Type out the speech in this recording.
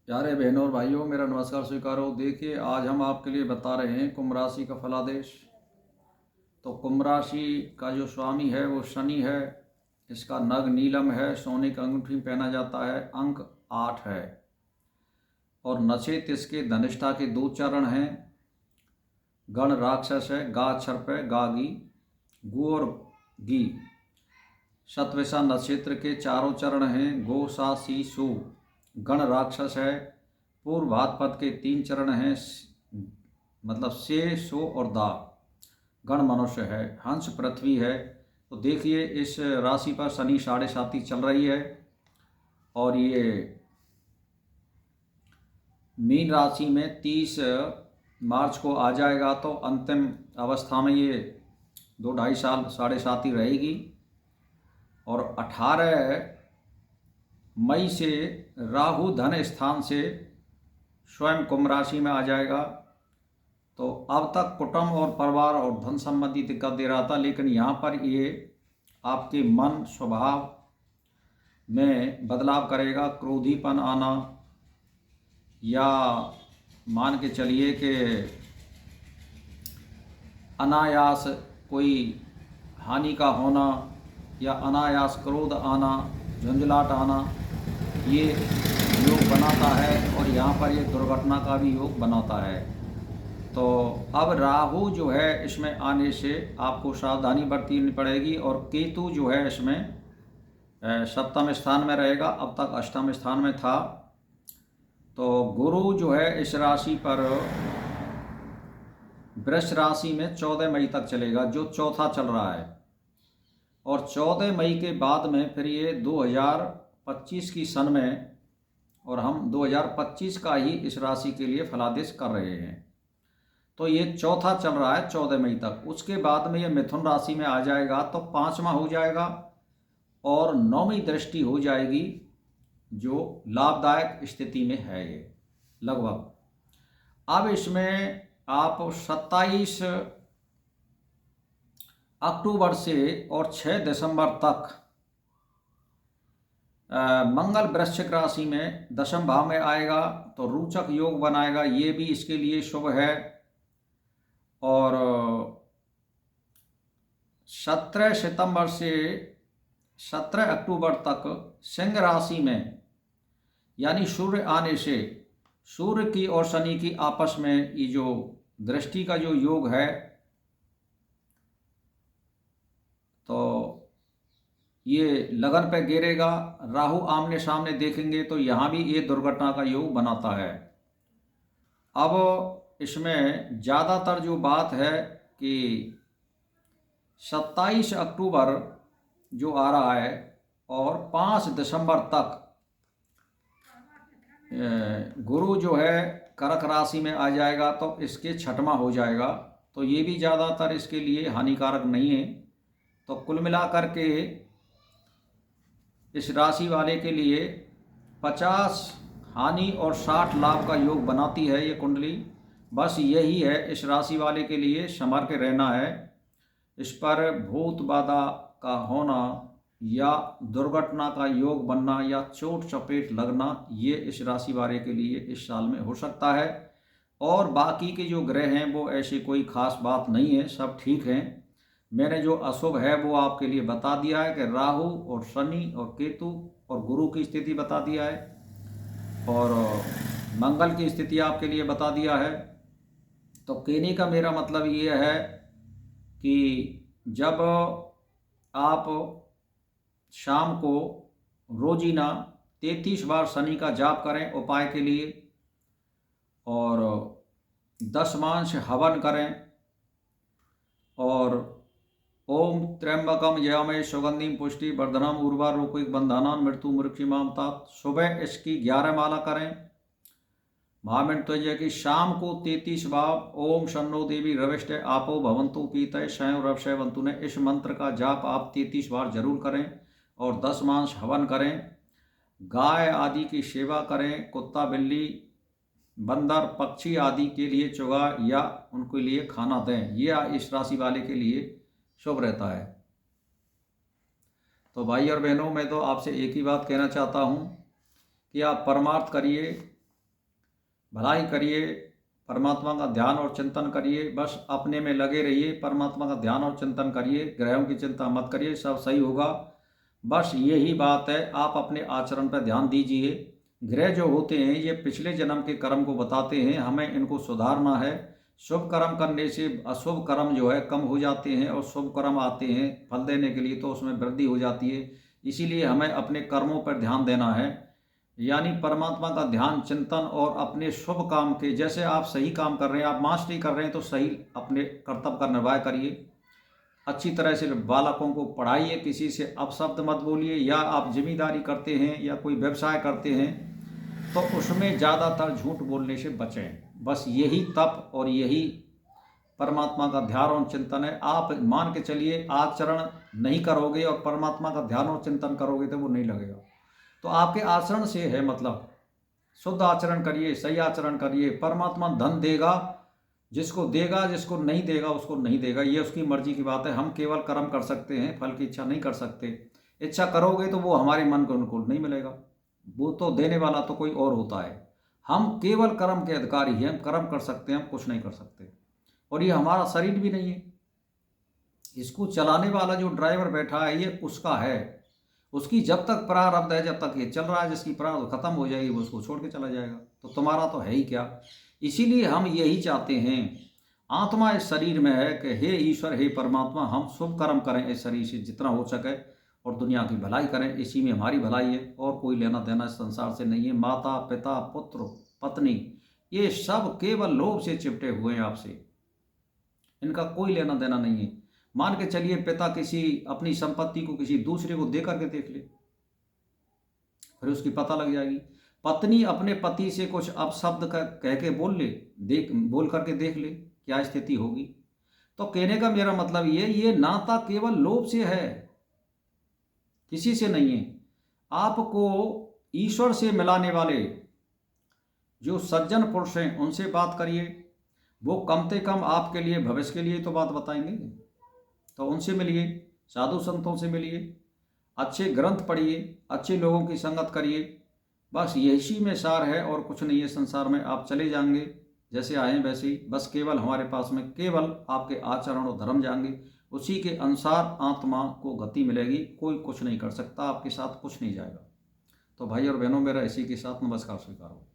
प्यारे बहनों और भाइयों, मेरा नमस्कार स्वीकारो। देखिए, आज हम आपके लिए बता रहे हैं कुंभ राशि का फलादेश। तो कुंभ राशि का जो स्वामी है वो शनि है। इसका नग नीलम है, सोने की अंगूठी में पहना जाता है, अंक 8 है। और नक्षेत्र इसके धनिष्ठा के 2 चरण हैं। गण राक्षस है, गा अक्षर पे गागी, गु और गी। शतविषा नक्षत्र के 4 चरण हैं, गो सा सी सु। गण राक्षस है। पूर्व भाद्रपद के 3 चरण हैं, मतलब से सो और दा। गण मनुष्य है, हंस पृथ्वी है। तो देखिए, इस राशि पर शनि 7.5 चल रही है और ये मीन राशि में 30 मार्च को आ जाएगा। तो अंतिम अवस्था में ये 2-2.5 साल 7.5 रहेगी और 18 मई से राहु धन स्थान से स्वयं कुंभ राशि में आ जाएगा। तो अब तक कुटुंब और परिवार और धन संबंधी दिक्कत दे रहा था, लेकिन यहाँ पर ये आपके मन स्वभाव में बदलाव करेगा। क्रोधीपन आना, या मान के चलिए कि अनायास कोई हानि का होना, या अनायास क्रोध आना, झंझलाहट आना, ये योग बनाता है। और यहाँ पर ये दुर्घटना का भी योग बनाता है। तो अब राहु जो है इसमें आने से आपको सावधानी बरतनी पड़ेगी। और केतु जो है इसमें सप्तम स्थान में रहेगा, अब तक अष्टम स्थान में था। तो गुरु जो है इस राशि पर वृष राशि में 14 मई तक चलेगा, जो चौथा चल रहा है। और 14 मई के बाद में फिर ये 2025 की सन में, और हम 2025 का ही इस राशि के लिए फलादेश कर रहे हैं। तो ये चौथा चल रहा है 14 मई तक। उसके बाद में ये मिथुन राशि में आ जाएगा, तो 5वां हो जाएगा और 9वीं दृष्टि हो जाएगी, जो लाभदायक स्थिति में है ये लगभग। अब इसमें आप 27 अक्टूबर से और 6 दिसंबर तक मंगल वृश्चिक राशि में 10वें भाव में आएगा, तो रोचक योग बनाएगा, ये भी इसके लिए शुभ है। और 17 सितंबर से 17 अक्टूबर तक सिंह राशि में, यानी सूर्य आने से, सूर्य की और शनि की आपस में ये जो दृष्टि का जो योग है, तो ये लगन पे गिरेगा। राहु आमने सामने देखेंगे तो यहाँ भी ये दुर्घटना का योग बनाता है। अब इसमें ज़्यादातर जो बात है कि 27 अक्टूबर जो आ रहा है और 5 दिसंबर तक गुरु जो है कर्क राशि में आ जाएगा, तो इसके 6वां हो जाएगा। तो ये भी ज़्यादातर इसके लिए हानिकारक नहीं है। तो कुल मिलाकर के इस राशि वाले के लिए 50 हानि और 60 लाभ का योग बनाती है ये कुंडली। बस यही है इस राशि वाले के लिए, संभल के रहना है। इस पर भूत बाधा का होना या दुर्घटना का योग बनना या चोट चपेट लगना, ये इस राशि वाले के लिए इस साल में हो सकता है। और बाकी के जो ग्रह हैं वो ऐसी कोई खास बात नहीं है, सब ठीक हैं। मैंने जो अशुभ है वो आपके लिए बता दिया है कि राहु और शनि और केतु और गुरु की स्थिति बता दिया है, और मंगल की स्थिति आपके लिए बता दिया है। तो कहने का मेरा मतलब ये है कि जब आप शाम को रोजीना 33 बार शनि का जाप करें उपाय के लिए, और 10 मांस हवन करें, और ओम त्र्यंबकम जयामहे सुगंधिम पुष्टि वर्धनम उर्वारुकमिव बंधनान् मृत्यु मृक्षिमामतात, सुबह इसकी 11 माला करें। महामृत्युंजय की शाम को 33 बार ओम शन्नो देवी रविष्ट आपो भवन्तु पीतय स्वयं रवशयवन्तु ने, इस मंत्र का जाप आप 33 बार जरूर करें और 10 मांस हवन करें। गाय आदि की सेवा करें, कुत्ता बिल्ली बंदर पक्षी आदि के लिए चुगा या उनके लिए खाना दें, यह इस राशि वाले के लिए शुभ रहता है। तो भाई और बहनों, मैं तो आपसे एक ही बात कहना चाहता हूँ कि आप परमार्थ करिए, भलाई करिए, परमात्मा का ध्यान और चिंतन करिए, बस अपने में लगे रहिए, परमात्मा का ध्यान और चिंतन करिए, ग्रहों की चिंता मत करिए, सब सही होगा। बस यही बात है, आप अपने आचरण पर ध्यान दीजिए। ग्रह जो होते हैं ये पिछले जन्म के कर्म को बताते हैं, हमें इनको सुधारना है। शुभ कर्म करने से अशुभ कर्म जो है कम हो जाते हैं और शुभ कर्म आते हैं फल देने के लिए, तो उसमें वृद्धि हो जाती है। इसीलिए हमें अपने कर्मों पर ध्यान देना है, यानी परमात्मा का ध्यान चिंतन और अपने शुभ काम के, जैसे आप सही काम कर रहे हैं, आप मास्टरी कर रहे हैं तो सही अपने कर्तव्य का निर्वाह करिए। अच्छी तरह से बालकों को पढ़ाइए, किसी से अपशब्द मत बोलिए। या आप जिम्मेदारी करते हैं या कोई व्यवसाय करते हैं तो उसमें ज़्यादातर झूठ बोलने से बचें। बस यही तप और यही परमात्मा का ध्यान और चिंतन है। आप मान के चलिए आचरण नहीं करोगे और परमात्मा का ध्यान और चिंतन करोगे तो वो नहीं लगेगा। तो आपके आचरण से है मतलब, शुद्ध आचरण करिए, सही आचरण करिए। परमात्मा धन देगा, जिसको देगा, जिसको नहीं देगा उसको नहीं देगा, ये उसकी मर्जी की बात है। हम केवल कर्म कर सकते हैं, फल की इच्छा नहीं कर सकते। इच्छा करोगे तो वो हमारे मन को अनुकूल नहीं मिलेगा, वो तो देने वाला तो कोई और होता है। हम केवल कर्म के अधिकारी हैं, हम कर्म कर सकते हैं, हम कुछ नहीं कर सकते। और ये हमारा शरीर भी नहीं है, इसको चलाने वाला जो ड्राइवर बैठा है ये उसका है। उसकी जब तक प्रारब्ध है, जब तक ये चल रहा है, जिसकी प्रारब्ध खत्म हो जाएगी वो उसको छोड़ के चला जाएगा। तो तुम्हारा तो है ही क्या। इसीलिए हम यही चाहते हैं, आत्मा इस शरीर में है कि हे ईश्वर, हे परमात्मा, हम शुभ कर्म करें इस शरीर से जितना हो सके और दुनिया की भलाई करें, इसी में हमारी भलाई है। और कोई लेना देना इस संसार से नहीं है। माता पिता पुत्र पत्नी ये सब केवल लोभ से चिपटे हुए हैं आपसे, इनका कोई लेना देना नहीं है। मान के चलिए पिता किसी अपनी संपत्ति को किसी दूसरे को दे करके देख ले, फिर उसकी पता लग जाएगी। पत्नी अपने पति से कुछ अपशब्द कह के बोल करके देख ले, क्या स्थिति होगी। तो कहने का मेरा मतलब ये नाता केवल लोभ से है, किसी से नहीं है। आपको ईश्वर से मिलाने वाले जो सज्जन पुरुष हैं उनसे बात करिए, वो कम से कम आपके लिए भविष्य के लिए तो बात बताएंगे। तो उनसे मिलिए, साधु संतों से मिलिए, अच्छे ग्रंथ पढ़िए, अच्छे लोगों की संगत करिए। बस यही में सार है और कुछ नहीं है संसार में। आप चले जाएंगे जैसे आए वैसे ही, बस केवल हमारे पास में केवल आपके आचरण और धर्म जाएंगे, उसी के अनुसार आत्मा को गति मिलेगी। कोई कुछ नहीं कर सकता, आपके साथ कुछ नहीं जाएगा। तो भाई और बहनों, मेरा इसी के साथ नमस्कार स्वीकार हो।